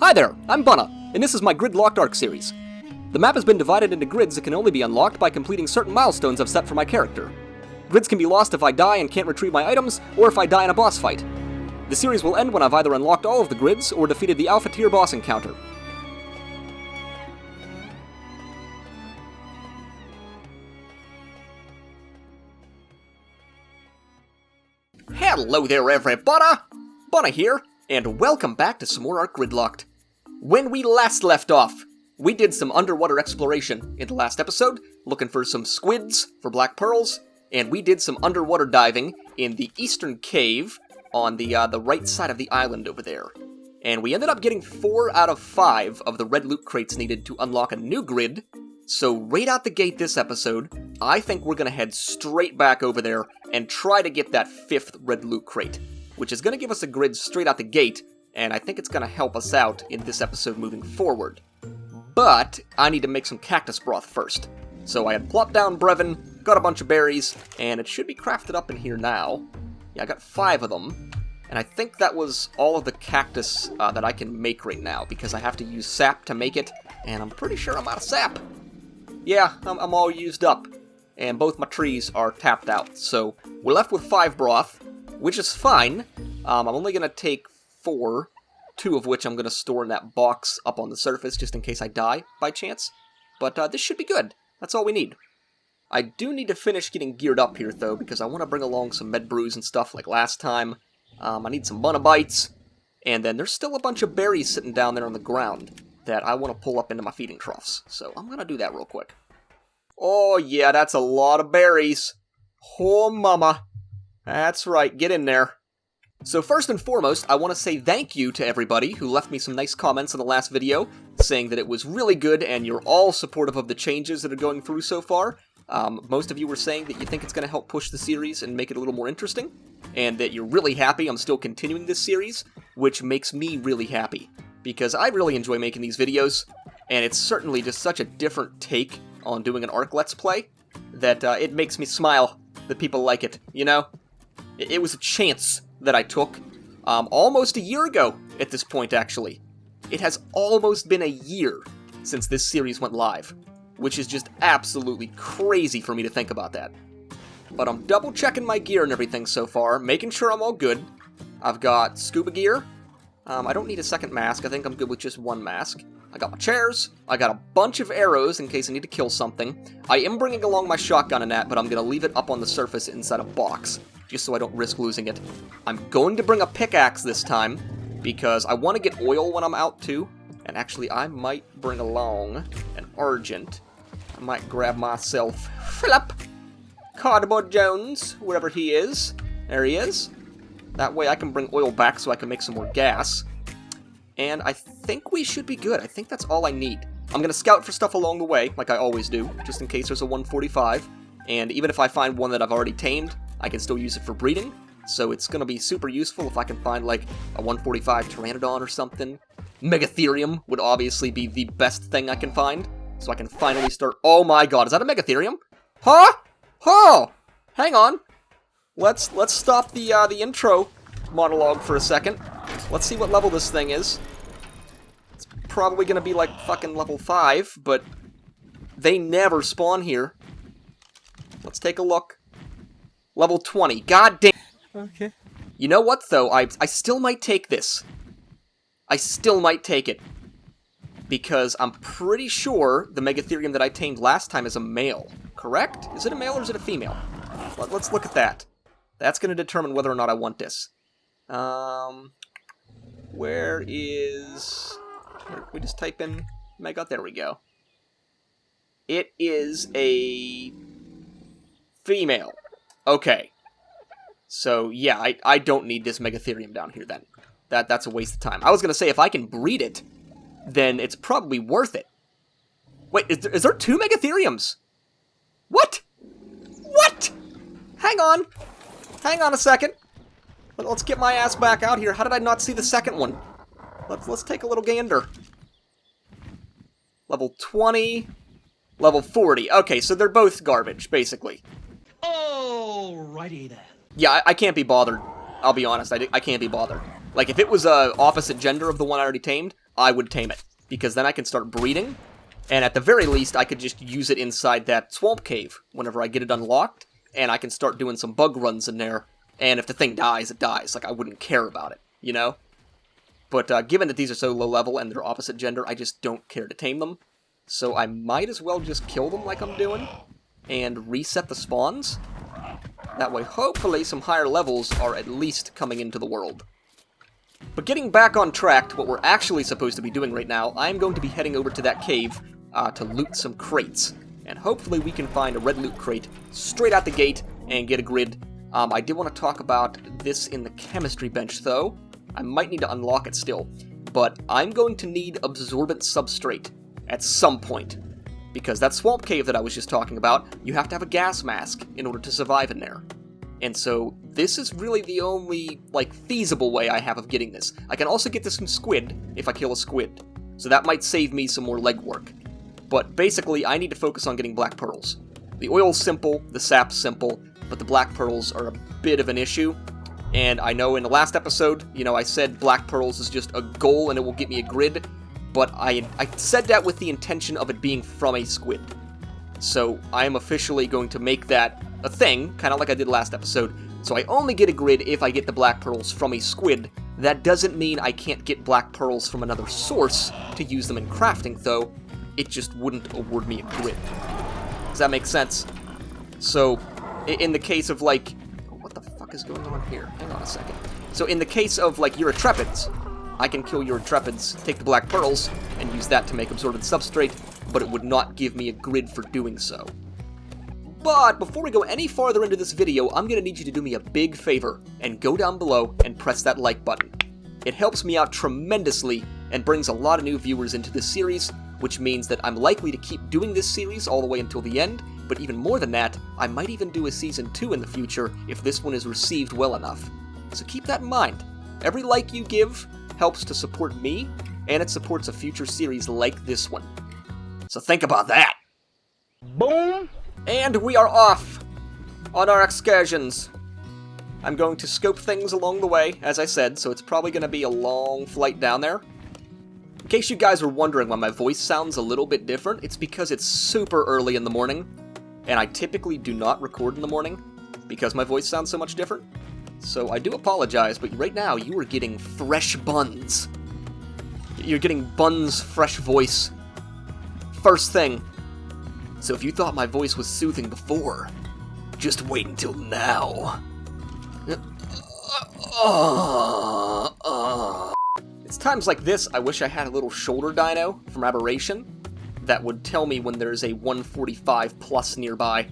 Hi there, I'm Bunna, and this is my grid-locked ARK series. The map has been divided into grids that can only be unlocked by completing certain milestones I've set for my character. Grids can be lost if I die and can't retrieve my items, or if I die in a boss fight. The series will end when I've either unlocked all of the grids, or defeated the Alpha Tier boss encounter. Hello there everybody! Bunna here, and welcome back to some more ARK Gridlocked. When we last left off, we did some underwater exploration in the last episode, looking for some squids for black pearls, and we did some underwater diving in the eastern cave on the right side of the island over there. And we ended up getting 4 out of 5 of the red loot crates needed to unlock a new grid, so right out the gate this episode, I think we're gonna head straight back over there and try to get that 5th red loot crate, which is gonna give us a grid straight out the gate, and I think it's gonna help us out in this episode moving forward. But I need to make some cactus broth first. So I had plopped down Brevin, got a bunch of berries, and it should be crafted up in here now. Yeah, I got 5 of them, and I think that was all of the cactus that I can make right now, because I have to use sap to make it, and I'm pretty sure I'm out of sap. Yeah, I'm all used up, and both my trees are tapped out, so we're left with 5 broth, which is fine. I'm only going to take 4, 2 of which I'm going to store in that box up on the surface, just in case I die by chance. But this should be good. That's all we need. I do need to finish getting geared up here, though, because I want to bring along some med brews and stuff like last time. I need some Bunna bites, and then there's still a bunch of berries sitting down there on the ground that I want to pull up into my feeding troughs. So I'm going to do that real quick. Oh, yeah, that's a lot of berries. Oh, mama. That's right, get in there. So first and foremost, I want to say thank you to everybody who left me some nice comments in the last video, saying that it was really good and you're all supportive of the changes that are going through so far. Most of you were saying that you think it's going to help push the series and make it a little more interesting, and that you're really happy I'm still continuing this series, which makes me really happy, because I really enjoy making these videos, and it's certainly just such a different take on doing an ARK Let's Play, that it makes me smile that people like it, you know? It was a chance that I took almost a year ago at this point, actually. It has almost been a year since this series went live, which is just absolutely crazy for me to think about that. But I'm double checking my gear and everything so far, making sure I'm all good. I've got scuba gear. I don't need a second mask. I think I'm good with just 1 mask. I got my chairs. I got a bunch of arrows in case I need to kill something. I am bringing along my shotgun and that, but I'm going to leave it up on the surface inside a box, just so I don't risk losing it. I'm going to bring a pickaxe this time, because I want to get oil when I'm out too. And actually, I might bring along an Argent. I might grab myself Philip Cardboard Jones, wherever he is. There he is. That way I can bring oil back so I can make some more gas. And I think we should be good. I think that's all I need. I'm going to scout for stuff along the way, like I always do, just in case there's a 145. And even if I find one that I've already tamed, I can still use it for breeding. So it's going to be super useful if I can find, like, a 145 Pteranodon or something. Megatherium would obviously be the best thing I can find. So I can finally start... Oh my god, is that a Megatherium? Huh? Oh! Hang on. Let's stop the intro monologue for a second. Let's see what level this thing is. It's probably gonna be like fucking level 5, but they never spawn here. Let's take a look. Level 20. God damn. Okay. You know what, though? I still might take this. I still might take it. Because I'm pretty sure the Megatherium that I tamed last time is a male. Correct? Is it a male or is it a female? Let's look at that. That's going to determine whether or not I want this. Where is... Can we just type in Mega? There we go. It is a... female. Okay. So, yeah, I don't need this Megatherium down here, then. That's a waste of time. I was going to say, if I can breed it, then it's probably worth it. Wait, is there 2 Megatheriums? What? What? Hang on. Hang on a second. Let's get my ass back out here. How did I not see the second one? Let's take a little gander. Level 20. Level 40. Okay, so they're both garbage, basically. Alrighty then. Yeah, I can't be bothered. I'll be honest, I can't be bothered. Like, if it was opposite gender of the one I already tamed, I would tame it, because then I can start breeding, and at the very least, I could just use it inside that swamp cave whenever I get it unlocked, and I can start doing some bug runs in there, and if the thing dies, it dies. Like, I wouldn't care about it, you know? But given that these are so low level and they're opposite gender, I just don't care to tame them. So I might as well just kill them like I'm doing, and reset the spawns. That way, hopefully, some higher levels are at least coming into the world. But getting back on track to what we're actually supposed to be doing right now, I'm going to be heading over to that cave to loot some crates. And hopefully we can find a red loot crate straight out the gate and get a grid. I did want to talk about this in the chemistry bench, though. I might need to unlock it still. But I'm going to need absorbent substrate at some point. Because that swamp cave that I was just talking about, you have to have a gas mask in order to survive in there. And so, this is really the only, feasible way I have of getting this. I can also get this from squid, if I kill a squid. So that might save me some more legwork. But basically, I need to focus on getting black pearls. The oil's simple, the sap's simple, but the black pearls are a bit of an issue. And I know in the last episode, I said black pearls is just a goal and it will get me a grid. But I said that with the intention of it being from a squid. So I am officially going to make that a thing, kind of like I did last episode. So I only get a grid if I get the black pearls from a squid. That doesn't mean I can't get black pearls from another source to use them in crafting, though. It just wouldn't award me a grid. Does that make sense? So, in the case of, what the fuck is going on here? Hang on a second. So in the case of, Eurotrepids, I can kill Eurotrepids, take the black pearls, and use that to make absorbent substrate, but it would not give me a grid for doing so. But before we go any farther into this video, I'm going to need you to do me a big favor, and go down below and press that like button. It helps me out tremendously, and brings a lot of new viewers into this series, which means that I'm likely to keep doing this series all the way until the end, but even more than that, I might even do a Season 2 in the future if this one is received well enough. So keep that in mind. Every like you give helps to support me, and it supports a future series like this one. So think about that! Boom! And we are off on our excursions. I'm going to scope things along the way, as I said, so it's probably going to be a long flight down there. In case you guys were wondering why my voice sounds a little bit different, it's because it's super early in the morning, and I typically do not record in the morning because my voice sounds so much different. So I do apologize, but right now you are getting fresh buns. You're getting Bun's fresh voice. First thing. So if you thought my voice was soothing before, just wait until now. It's times like this I wish I had a little shoulder dino from Aberration that would tell me when there's a 145 plus nearby.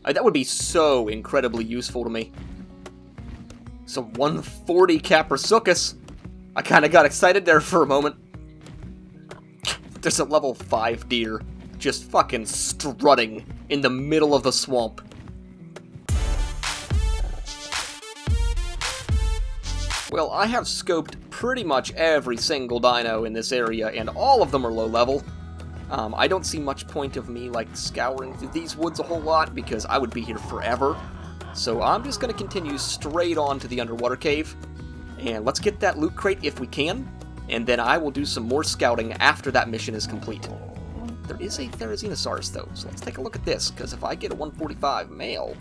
That would be so incredibly useful to me. So 140 Caprasuchus. I kinda got excited there for a moment. There's a level 5 deer just fucking strutting in the middle of the swamp. Well, I have scoped pretty much every single dino in this area, and all of them are low level. I don't see much point of me, scouring through these woods a whole lot, because I would be here forever. So I'm just going to continue straight on to the underwater cave, and let's get that loot crate if we can, and then I will do some more scouting after that mission is complete. There is a Therizinosaurus, though, so let's take a look at this, because if I get a 145 male...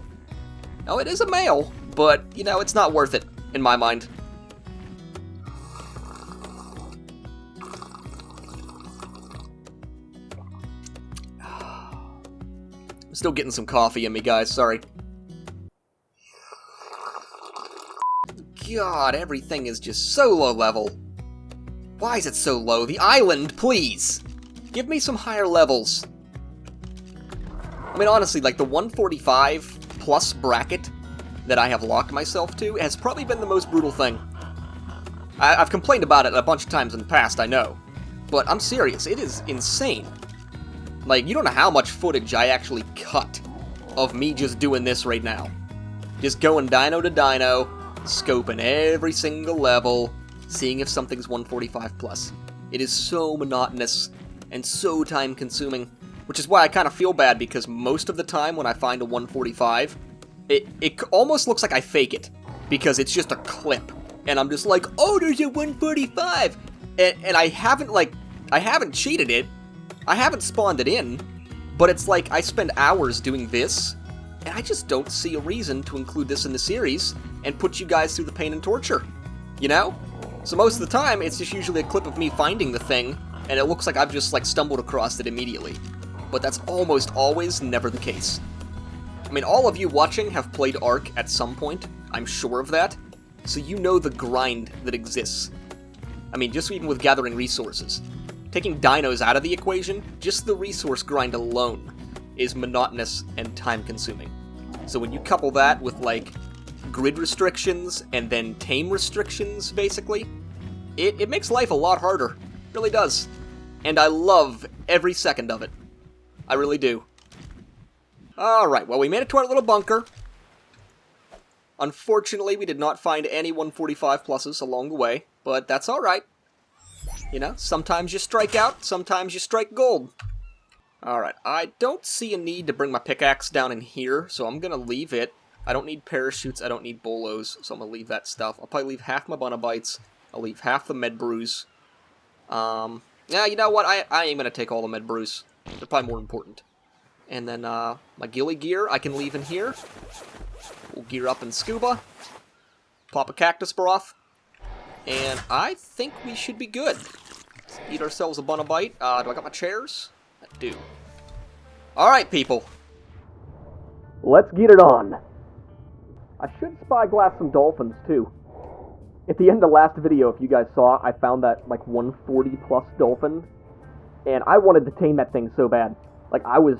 Oh, it is a male, but, it's not worth it, in my mind. I'm still getting some coffee in me, guys, sorry. God, everything is just so low level. Why is it so low? The island, please! Give me some higher levels. I mean, honestly, the 145 plus bracket that I have locked myself to has probably been the most brutal thing. I've complained about it a bunch of times in the past, I know. But I'm serious, it is insane. You don't know how much footage I actually cut of me just doing this right now. Just going dino to dino, scoping every single level, seeing if something's 145 plus. It is so monotonous and so time-consuming, which is why I kind of feel bad, because most of the time when I find a 145, it almost looks like I fake it, because it's just a clip, and I'm just like, oh, there's a 145! And I haven't cheated it. I haven't spawned it in. But it's like, I spend hours doing this, and I just don't see a reason to include this in the series and put you guys through the pain and torture. You know? So most of the time, it's just usually a clip of me finding the thing, and it looks like I've just, like, stumbled across it immediately. But that's almost always never the case. I mean, all of you watching have played ARK at some point, I'm sure of that, so you know the grind that exists. I mean, just even with gathering resources. Taking dinos out of the equation, just the resource grind alone is monotonous and time-consuming. So when you couple that with, like, grid restrictions and then tame restrictions, basically, it makes life a lot harder. It really does. And I love every second of it. I really do. Alright, well, we made it to our little bunker. Unfortunately, we did not find any 145 pluses along the way, but that's alright. You know, sometimes you strike out, sometimes you strike gold. Alright, I don't see a need to bring my pickaxe down in here, so I'm gonna leave it. I don't need parachutes, I don't need bolos, so I'm gonna leave that stuff. I'll probably leave half my Bunabites, I'll leave half the med brews. Yeah, you know what, I ain't gonna take all the med brews. They're probably more important. And then, my ghillie gear I can leave in here. We'll gear up in scuba. Pop a cactus broth. And I think we should be good. Let's eat ourselves a Bunabite. Do I got my chairs? I do. Alright, people. Let's get it on. I should spyglass some dolphins, too. At the end of last video, if you guys saw, I found that, like, 140 plus dolphin. And I wanted to tame that thing so bad. Like, I was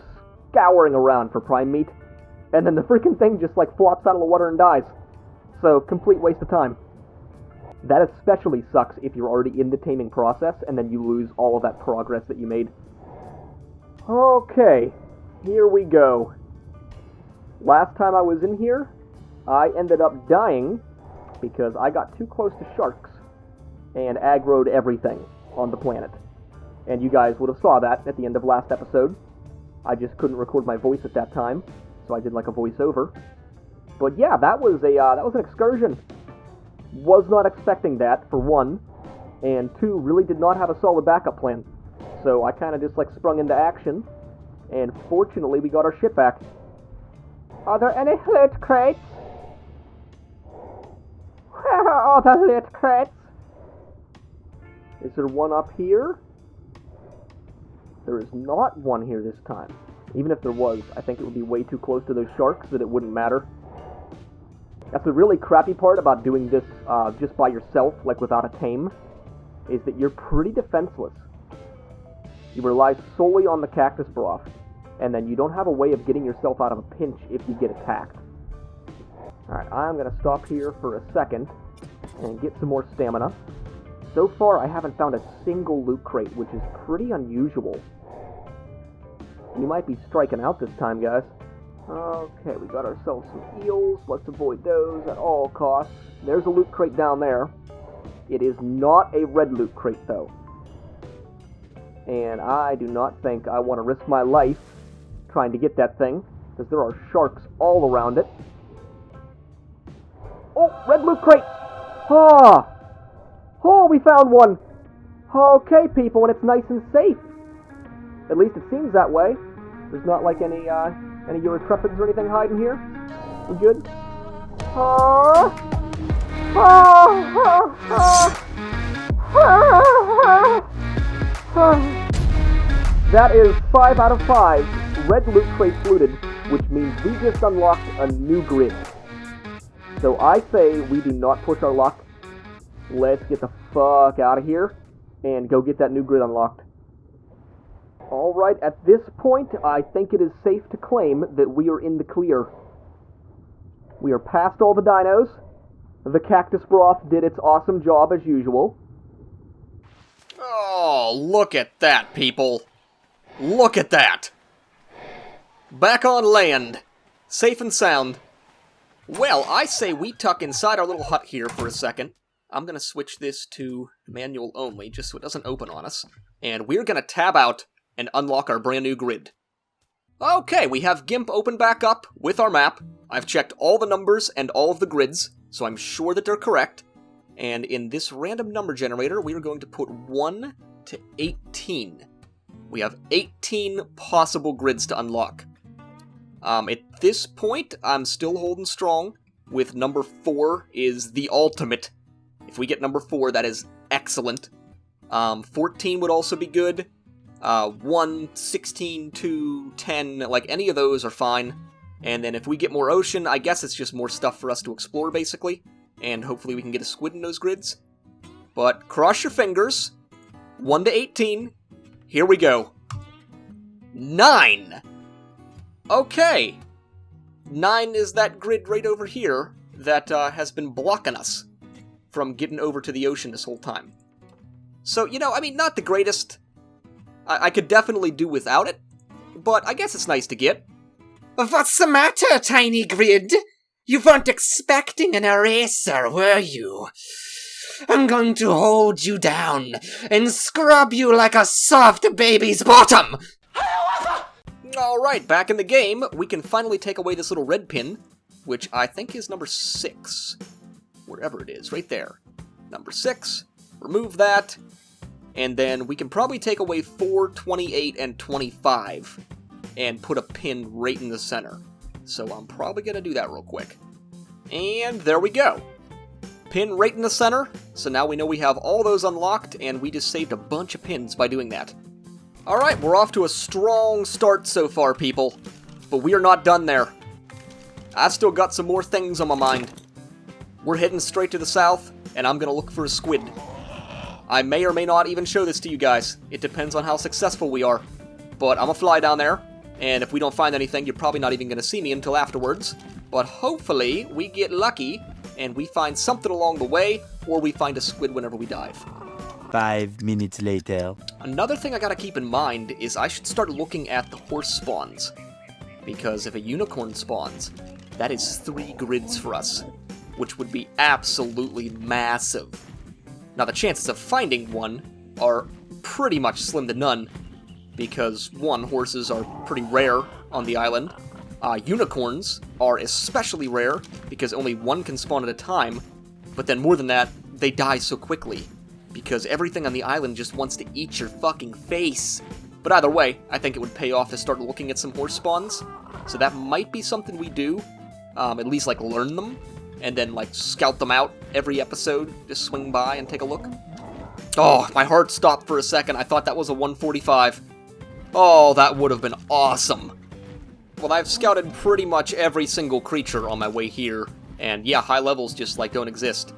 scouring around for prime meat. And then the freaking thing just, like, flops out of the water and dies. So, complete waste of time. That especially sucks if you're already in the taming process, and then you lose all of that progress that you made. Okay, here we go. Last time I was in here, I ended up dying because I got too close to sharks and aggroed everything on the planet. And you guys would have saw that at the end of last episode. I just couldn't record my voice at that time, so I did like a voiceover. But yeah, that was an excursion. Was not expecting that, for one, and two, really did not have a solid backup plan. So I kind of just like sprung into action, and fortunately we got our shit back. Are there any loot crates? Where are all the loot crates? Is there one up here? There is not one here this time. Even if there was, I think it would be way too close to those sharks that it wouldn't matter. That's the really crappy part about doing this just by yourself, like without a tame, is that you're pretty defenseless. You rely solely on the cactus broth, and then you don't have a way of getting yourself out of a pinch if you get attacked. Alright, I'm going to stop here for a second and get some more stamina. So far, I haven't found a single loot crate, which is pretty unusual. You might be striking out this time, guys. Okay, we got ourselves some eels. Let's avoid those at all costs. There's a loot crate down there. It is not a red loot crate, though. And I do not think I want to risk my life trying to get that thing, because there are sharks all around it. Oh, red loot crate! Ah! Oh, we found one! Okay, people, and it's nice and safe. At least it seems that way. There's not like any Eurotrepids or anything hiding here. We good? That is 5 out of 5 red loot crates looted, which means we just unlocked a new grid. So I say we do not push our luck. Let's get the fuck out of here and go get that new grid unlocked. Alright, at this point, I think it is safe to claim that we are in the clear. We are past all the dinos. The cactus broth did its awesome job as usual. Oh, look at that, people. Look at that. Back on land. Safe and sound. Well, I say we tuck inside our little hut here for a second. I'm going to switch this to manual only, just so it doesn't open on us. And we're going to tab out and unlock our brand new grid. Okay, we have GIMP open back up with our map. I've checked all the numbers and all of the grids, so I'm sure that they're correct. And in this random number generator, we are going to put 1 to 18. We have 18 possible grids to unlock. At this point, I'm still holding strong with number 4 is the ultimate. If we get number 4, that is excellent. 14 would also be good. 1, 16, 2, 10, like any of those are fine. And then if we get more ocean, I guess it's just more stuff for us to explore, basically. And hopefully we can get a squid in those grids. But cross your fingers. 1 to 18. Here we go. 9! Okay. 9 is that grid right over here that has been blocking us from getting over to the ocean this whole time. So, not the greatest. I could definitely do without it, but I guess it's nice to get. What's the matter, tiny grid? You weren't expecting an eraser, were you? I'm going to hold you down and scrub you like a soft baby's bottom! Alright, back in the game, we can finally take away this little red pin, which I think is number 6. Wherever it is, right there. Number 6, remove that, and then we can probably take away 4, 28, and 25, and put a pin right in the center. So I'm probably going to do that real quick. And there we go. Pin right in the center, so now we know we have all those unlocked, and we just saved a bunch of pins by doing that. Alright, we're off to a strong start so far, people. But we are not done there. I've still got some more things on my mind. We're heading straight to the south, and I'm going to look for a squid. I may or may not even show this to you guys. It depends on how successful we are. But I'm going to fly down there, and if we don't find anything, you're probably not even going to see me until afterwards. But hopefully, we get lucky, and we find something along the way, or we find a squid whenever we dive. 5 minutes later. Another thing I gotta keep in mind is I should start looking at the horse spawns. Because if a unicorn spawns, that is 3 grids for us, which would be absolutely massive. Now the chances of finding one are pretty much slim to none, because 1, horses are pretty rare on the island. Unicorns are especially rare, because only 1 can spawn at a time, but then more than that, they die so quickly. Because everything on the island just wants to eat your fucking face. But either way, I think it would pay off to start looking at some horse spawns. So that might be something we do. At least, learn them. And then, scout them out every episode. Just swing by and take a look. Oh, my heart stopped for a second. I thought that was a 145. Oh, that would have been awesome. Well, I've scouted pretty much every single creature on my way here. And yeah, high levels just, don't exist.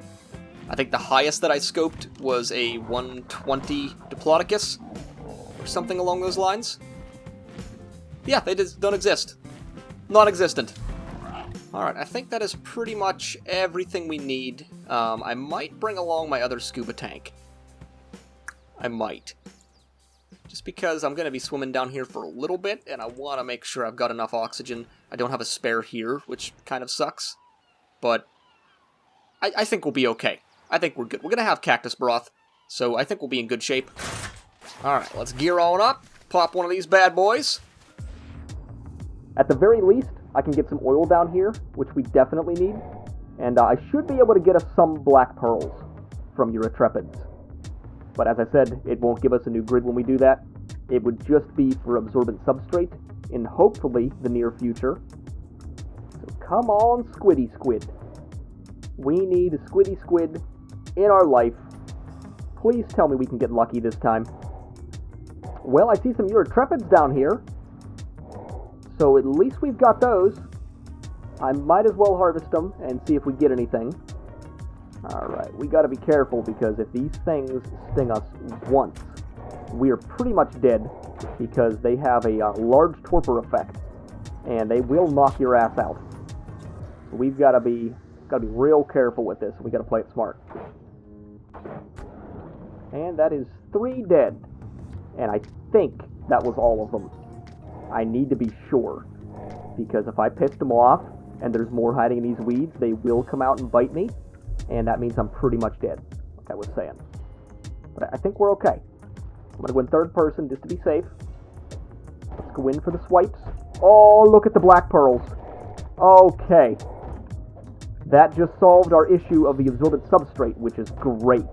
I think the highest that I scoped was a 120 Diplodocus, or something along those lines. Yeah, they just don't exist. Non-existent. Alright, I think that is pretty much everything we need. I might bring along my other scuba tank. I might. Just because I'm going to be swimming down here for a little bit, and I want to make sure I've got enough oxygen. I don't have a spare here, which kind of sucks. But I think we'll be okay. I think we're good. We're going to have cactus broth, so I think we'll be in good shape. Alright, let's gear on up. Pop one of these bad boys. At the very least, I can get some oil down here, which we definitely need. And I should be able to get us some black pearls from Eurytrepids. But as I said, it won't give us a new grid when we do that. It would just be for absorbent substrate in hopefully the near future. So come on, squiddy squid. We need a squiddy squid in our life. Please tell me we can get lucky this time. Well, I see some Eurytrepids down here. So at least we've got those. I might as well harvest them and see if we get anything. Alright, we gotta be careful because if these things sting us once, we are pretty much dead because they have a large torpor effect and they will knock your ass out. So we've gotta be real careful with this. We gotta play it smart. And that is 3 dead. And I think that was all of them. I need to be sure. Because if I pissed them off, and there's more hiding in these weeds, they will come out and bite me. And that means I'm pretty much dead, like I was saying. But I think we're okay. I'm going to go in third person just to be safe. Let's go in for the swipes. Oh, look at the black pearls. Okay. That just solved our issue of the absorbent substrate, which is great.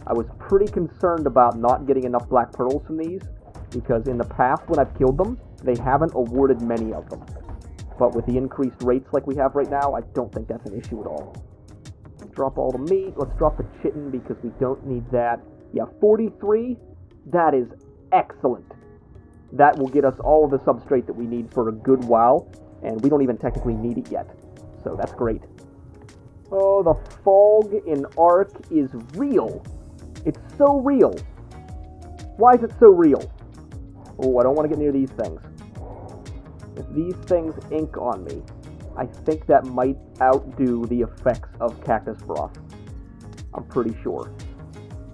I was pretty concerned about not getting enough black pearls from these, because in the past when I've killed them, they haven't awarded many of them. But with the increased rates like we have right now, I don't think that's an issue at all. Drop all the meat. Let's drop the chitin because we don't need that. Yeah, 43. That is excellent. That will get us all of the substrate that we need for a good while, and we don't even technically need it yet. So that's great. Oh, the fog in ARK is real. It's so real. Why is it so real? Oh, I don't want to get near these things. If these things ink on me, I think that might outdo the effects of cactus broth. I'm pretty sure.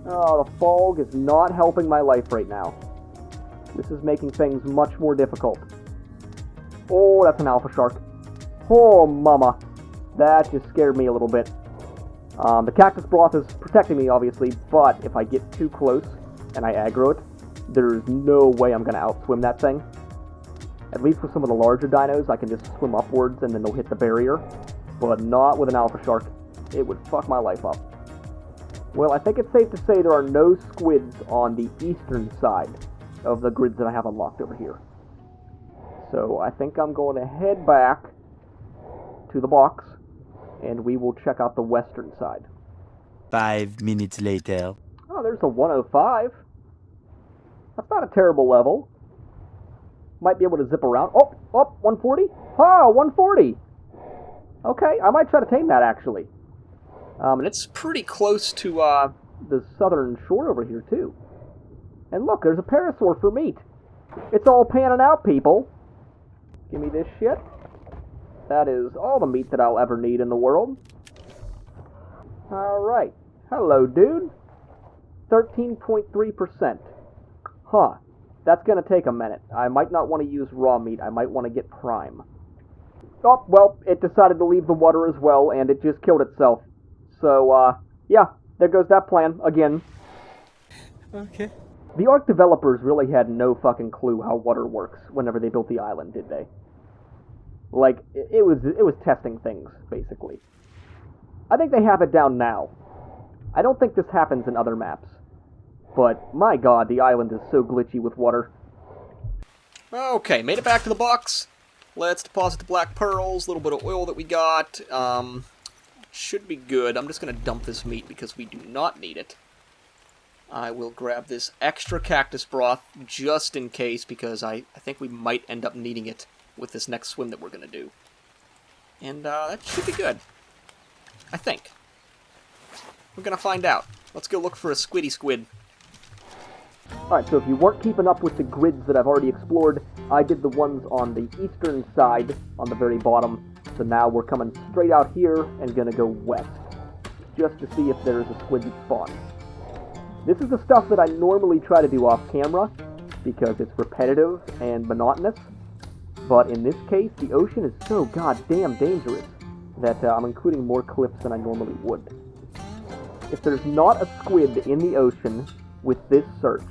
Oh, the fog is not helping my life right now. This is making things much more difficult. Oh, that's an alpha shark. Oh, mama. That just scared me a little bit. The cactus broth is protecting me, obviously, but if I get too close and I aggro it, there's no way I'm going to outswim that thing. At least with some of the larger dinos, I can just swim upwards and then they'll hit the barrier. But not with an alpha shark. It would fuck my life up. Well, I think it's safe to say there are no squids on the eastern side of the grids that I have unlocked over here. So I think I'm going to head back to the box, and we will check out the western side. 5 minutes later. Oh, there's a 105. That's not a terrible level. Might be able to zip around. Oh, 140? Oh, 140! Okay, I might try to tame that, actually. And it's pretty close to, the southern shore over here, too. And look, there's a parasaur for meat. It's all panning out, people. Give me this shit. That is all the meat that I'll ever need in the world. Alright. Hello, dude. 13.3%. Huh. That's gonna take a minute. I might not want to use raw meat. I might want to get prime. Oh, well, it decided to leave the water as well, and it just killed itself. So, yeah, there goes that plan, again. Okay. The ARK developers really had no fucking clue how water works whenever they built the island, did they? Like, it was testing things, basically. I think they have it down now. I don't think this happens in other maps. But, my god, the island is so glitchy with water. Okay, made it back to the box. Let's deposit the black pearls, a little bit of oil that we got. Should be good. I'm just going to dump this meat because we do not need it. I will grab this extra cactus broth just in case, because I think we might end up needing it with this next swim that we're going to do. And that should be good. I think. We're going to find out. Let's go look for a squid. Alright, so if you weren't keeping up with the grids that I've already explored, I did the ones on the eastern side, on the very bottom. So now we're coming straight out here and going to go west, just to see if there's a squid that spawns. This is the stuff that I normally try to do off camera, because it's repetitive and monotonous. But in this case, the ocean is so goddamn dangerous that I'm including more clips than I normally would. If there's not a squid in the ocean with this search,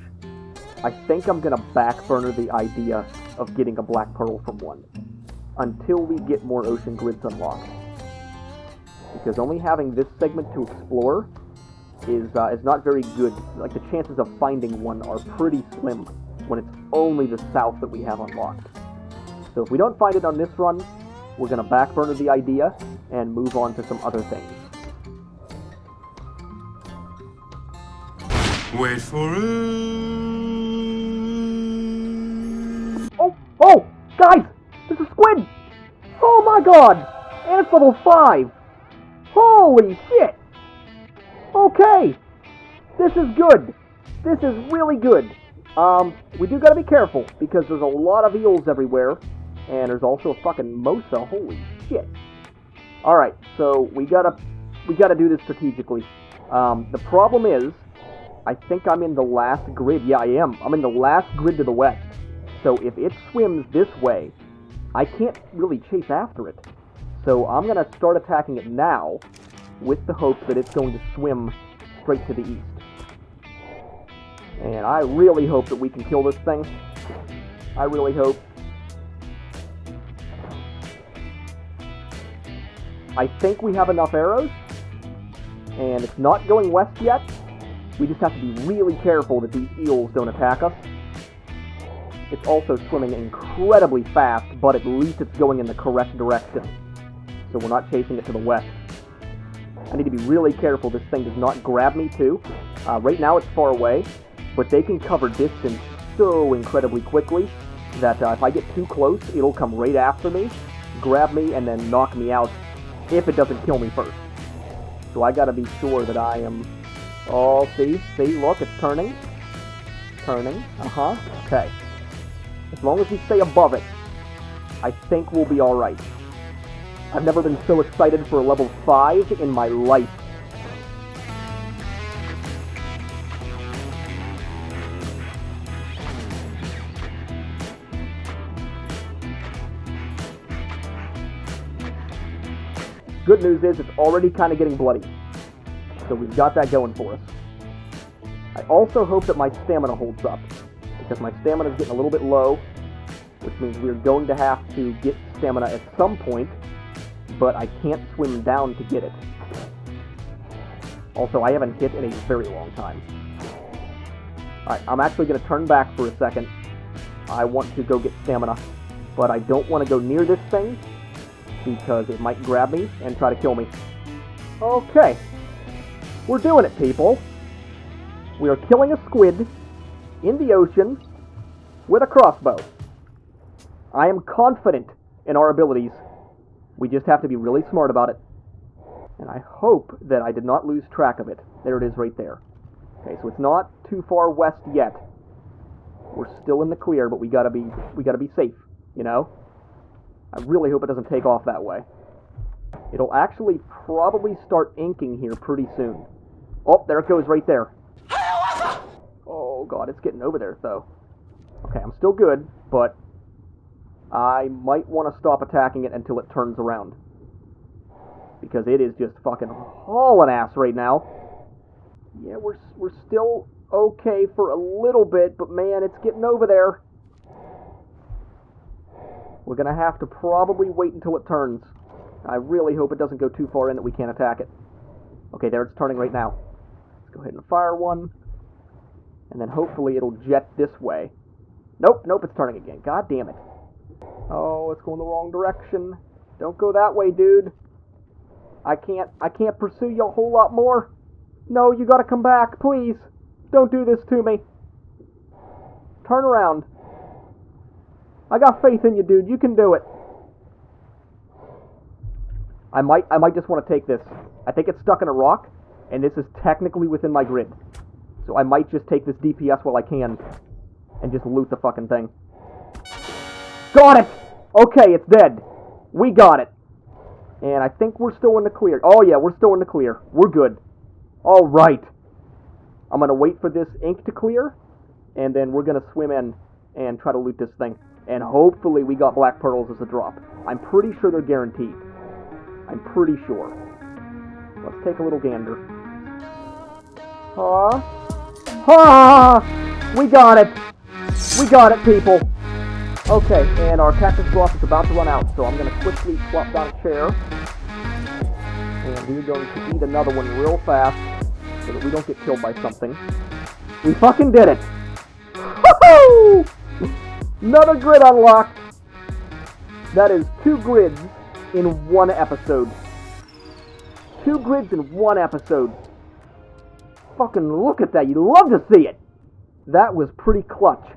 I think I'm going to backburner the idea of getting a black pearl from one, until we get more ocean grids unlocked. Because only having this segment to explore is not very good. Like, the chances of finding one are pretty slim when it's only the south that we have unlocked. So if we don't find it on this run, we're going to backburner the idea and move on to some other things. Wait for it. Oh! Guys! There's a squid! Oh my god! And it's level 5! Holy shit! Okay! This is good! This is really good! We do gotta be careful, because there's a lot of eels everywhere, and there's also a fucking mosa, holy shit. Alright, so we gotta do this strategically. The problem is, I think I'm in the last grid. Yeah, I am. I'm in the last grid to the west. So if it swims this way, I can't really chase after it. So I'm going to start attacking it now, with the hope that it's going to swim straight to the east. And I really hope that we can kill this thing. I really hope. I think we have enough arrows, and it's not going west yet. We just have to be really careful that these eels don't attack us. It's also swimming incredibly fast, but at least it's going in the correct direction. So we're not chasing it to the west. I need to be really careful this thing does not grab me too. Right now it's far away, but they can cover distance so incredibly quickly that if I get too close, it'll come right after me, grab me, and then knock me out if it doesn't kill me first. So I gotta be sure that I am... Oh, see, look, it's turning. Turning, okay. As long as we stay above it, I think we'll be alright. I've never been so excited for a level 5 in my life. Good news is it's already kind of getting bloody. So we've got that going for us. I also hope that my stamina holds up, because my stamina is getting a little bit low, which means we're going to have to get stamina at some point, but I can't swim down to get it. Also, I haven't hit in a very long time. Alright, I'm actually going to turn back for a second. I want to go get stamina, but I don't want to go near this thing, because it might grab me and try to kill me. Okay. We're doing it, people. We are killing a squid in the ocean with a crossbow. I am confident in our abilities. We just have to be really smart about it. And I hope that I did not lose track of it. There it is right there. Okay, so it's not too far west yet. We're still in the clear, but we gotta be safe, you know? I really hope it doesn't take off that way. It'll actually probably start inking here pretty soon. Oh, there it goes right there. Oh god, it's getting over there though. Okay, I'm still good, but I might want to stop attacking it until it turns around. Because it is just fucking hauling ass right now. Yeah, we're still okay for a little bit, but man, it's getting over there. We're going to have to probably wait until it turns. I really hope it doesn't go too far in that we can't attack it. Okay, there it's turning right now. Let's go ahead and fire one. And then hopefully it'll jet this way. Nope, it's turning again. God damn it. Oh, it's going the wrong direction. Don't go that way, dude. I can't pursue you a whole lot more. No, you gotta come back, please. Don't do this to me. Turn around. I got faith in you, dude. You can do it. I might just want to take this. I think it's stuck in a rock, and this is technically within my grid. So I might just take this DPS while I can, and just loot the fucking thing. Got it! Okay, it's dead. We got it. And I think we're still in the clear. Oh yeah, we're still in the clear. We're good. Alright. I'm going to wait for this ink to clear, and then we're going to swim in and try to loot this thing. And hopefully we got black pearls as a drop. I'm pretty sure they're guaranteed. I'm pretty sure. Let's take a little gander. We got it! We got it, people! Okay, and our cactus block is about to run out, so I'm going to quickly swap down a chair. And we're going to eat another one real fast, so that we don't get killed by something. We fucking did it! Woohoo! Another grid unlocked! That is 2 grids in 1 episode. 2 grids in 1 episode. Fucking look at that, you'd love to see it! That was pretty clutch.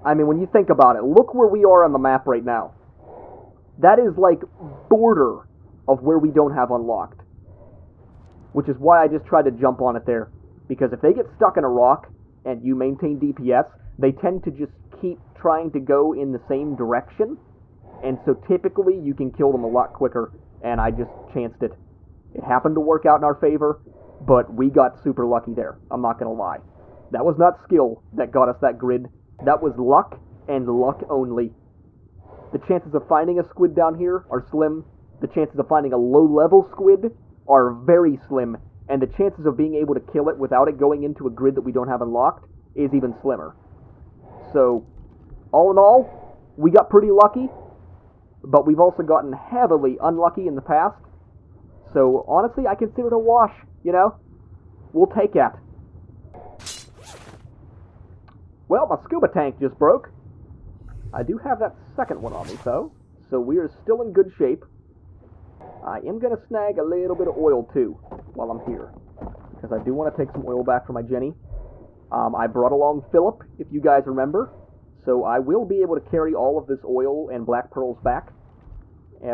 I mean, when you think about it, look where we are on the map right now. That is like border of where we don't have unlocked. Which is why I just tried to jump on it there. Because if they get stuck in a rock, and you maintain DPS, they tend to just keep trying to go in the same direction. And so typically you can kill them a lot quicker, and I just chanced it. It happened to work out in our favor, but we got super lucky there. I'm not gonna lie. That was not skill that got us that grid. That was luck, and luck only. The chances of finding a squid down here are slim. The chances of finding a low-level squid are very slim. And the chances of being able to kill it without it going into a grid that we don't have unlocked is even slimmer. So, all in all, we got pretty lucky, but we've also gotten heavily unlucky in the past, So, honestly, I consider it a wash, you know? We'll take it. Well, my scuba tank just broke. I do have that second one on me, though, so we are still in good shape. I am going to snag a little bit of oil, too, while I'm here, because I do want to take some oil back for my Jenny. I brought along Philip, if you guys remember, so I will be able to carry all of this oil and black pearls back,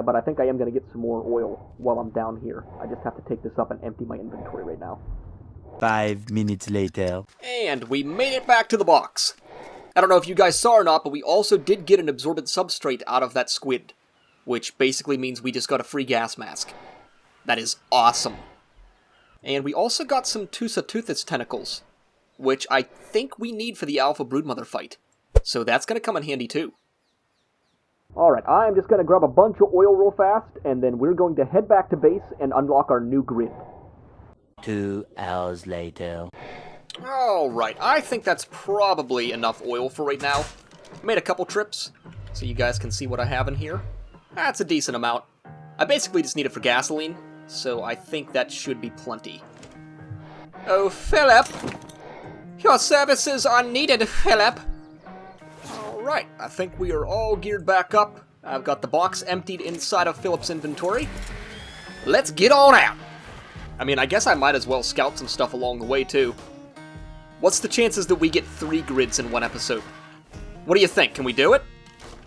but I think I am going to get some more oil while I'm down here. I just have to take this up and empty my inventory right now. 5 minutes later. And we made it back to the box. I don't know if you guys saw or not, but we also did get an absorbent substrate out of that squid, which basically means we just got a free gas mask. That is awesome. And we also got some Tusoteuthis tentacles, which I think we need for the Alpha Broodmother fight. So that's going to come in handy too. Alright, I'm just going to grab a bunch of oil real fast, and then we're going to head back to base and unlock our new grid. 2 hours later. Alright, I think that's probably enough oil for right now. Made a couple trips, so you guys can see what I have in here. That's a decent amount. I basically just need it for gasoline, so I think that should be plenty. Oh, Philip! Your services are needed, Philip! Alright, I think we are all geared back up. I've got the box emptied inside of Philip's inventory. Let's get on out! I mean, I guess I might as well scout some stuff along the way, too. What's the chances that we get 3 grids in one episode? What do you think? Can we do it?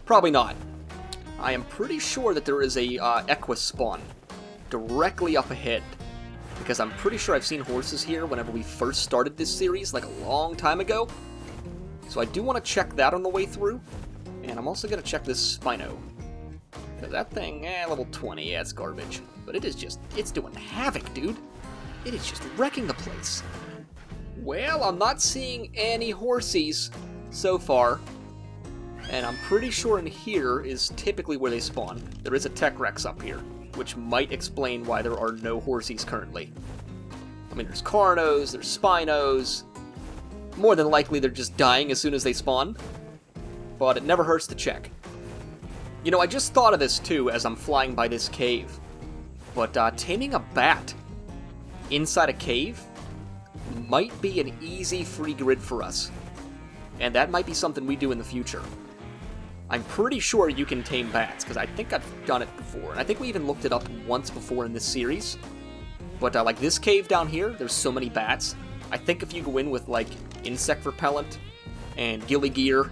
Probably not. I am pretty sure that there is a Equus spawn directly up ahead, because I'm pretty sure I've seen horses here whenever we first started this series, like a long time ago. So I do want to check that on the way through, and I'm also going to check this Spino. Because that thing, level 20, yeah, it's garbage. But it is just, it's doing havoc, dude. It is just wrecking the place. Well, I'm not seeing any horsies so far. And I'm pretty sure in here is typically where they spawn. There is a Tech Rex up here, which might explain why there are no horsies currently. I mean, there's Carnos, there's Spinos. More than likely they're just dying as soon as they spawn. But it never hurts to check. You know, I just thought of this too as I'm flying by this cave. But taming a bat inside a cave might be an easy free grid for us. And that might be something we do in the future. I'm pretty sure you can tame bats, because I think I've done it before. And I think we even looked it up once before in this series. But like this cave down here, there's so many bats. I think if you go in with like insect repellent and ghillie gear,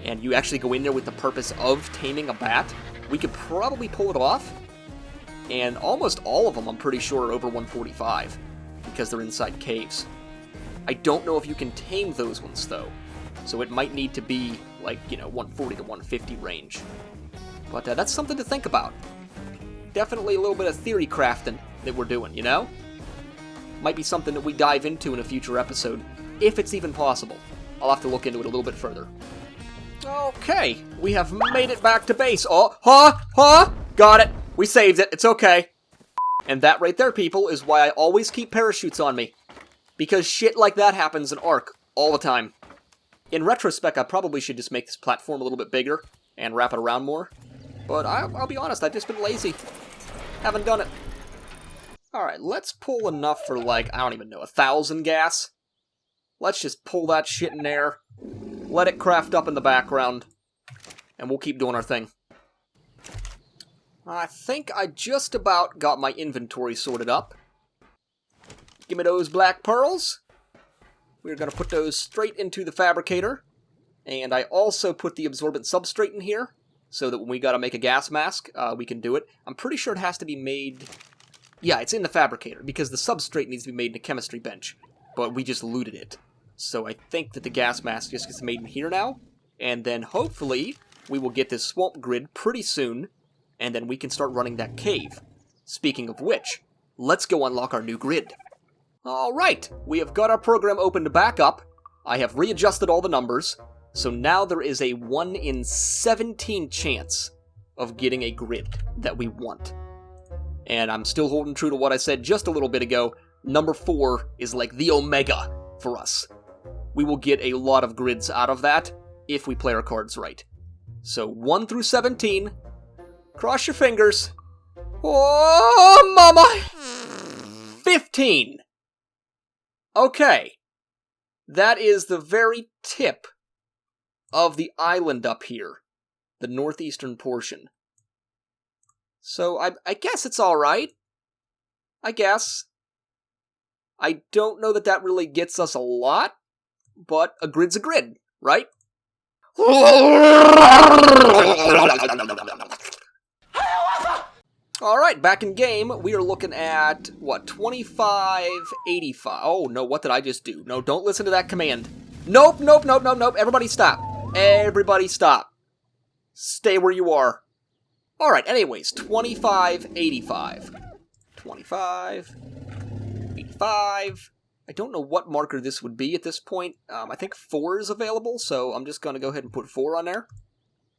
and you actually go in there with the purpose of taming a bat, we could probably pull it off. And almost all of them, I'm pretty sure, are over 145, because they're inside caves. I don't know if you can tame those ones, though, so it might need to be, like, 140 to 150 range. But that's something to think about. Definitely a little bit of theory crafting that we're doing, you know? Might be something that we dive into in a future episode, if it's even possible. I'll have to look into it a little bit further. Okay, we have made it back to base. Oh, got it. We saved it. It's okay. And that right there, people, is why I always keep parachutes on me. Because shit like that happens in ARK all the time. In retrospect, I probably should just make this platform a little bit bigger and wrap it around more. But I'll be honest, I've just been lazy. Haven't done it. Alright, let's pull enough for, like, I don't even know, 1,000 gas. Let's just pull that shit in there. Let it craft up in the background. And we'll keep doing our thing. I think I just about got my inventory sorted up. Give me those black pearls. We're going to put those straight into the fabricator. And I also put the absorbent substrate in here, so that when we got to make a gas mask, we can do it. I'm pretty sure it has to be made... Yeah, it's in the fabricator, because the substrate needs to be made in a chemistry bench. But we just looted it. So I think that the gas mask just gets made in here now. And then hopefully we will get this swamp grid pretty soon. And then we can start running that cave. Speaking of which, let's go unlock our new grid. Alright, we have got our program opened back up. I have readjusted all the numbers. So now there is a 1 in 17 chance of getting a grid that we want. And I'm still holding true to what I said just a little bit ago. Number 4 is like the omega for us. We will get a lot of grids out of that if we play our cards right. So 1 through 17... Cross your fingers. Oh, mama! 15. Okay. That is the very tip of the island up here. The northeastern portion. So, I guess it's alright. I guess. I don't know that that really gets us a lot, but a grid's a grid, right? Alright, back in game, we are looking at, what, 2585. Oh, no, what did I just do? No, don't listen to that command. Nope, nope, nope, nope, nope. Everybody stop. Everybody stop. Stay where you are. Alright, anyways, 2585. 2585. I don't know what marker this would be at this point. I think 4 is available, so I'm just going to go ahead and put 4 on there.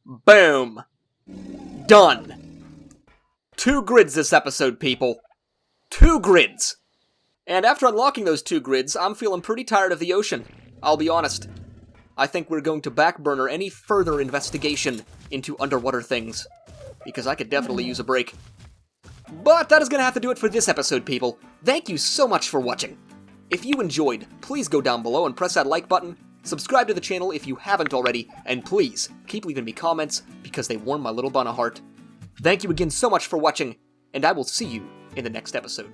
Boom. Done. 2 grids this episode, people. 2 grids. And after unlocking those 2 grids, I'm feeling pretty tired of the ocean. I'll be honest. I think we're going to backburner any further investigation into underwater things, because I could definitely use a break. But that is going to have to do it for this episode, people. Thank you so much for watching. If you enjoyed, please go down below and press that like button, subscribe to the channel if you haven't already, and please keep leaving me comments because they warm my little bun of heart. Thank you again so much for watching, and I will see you in the next episode.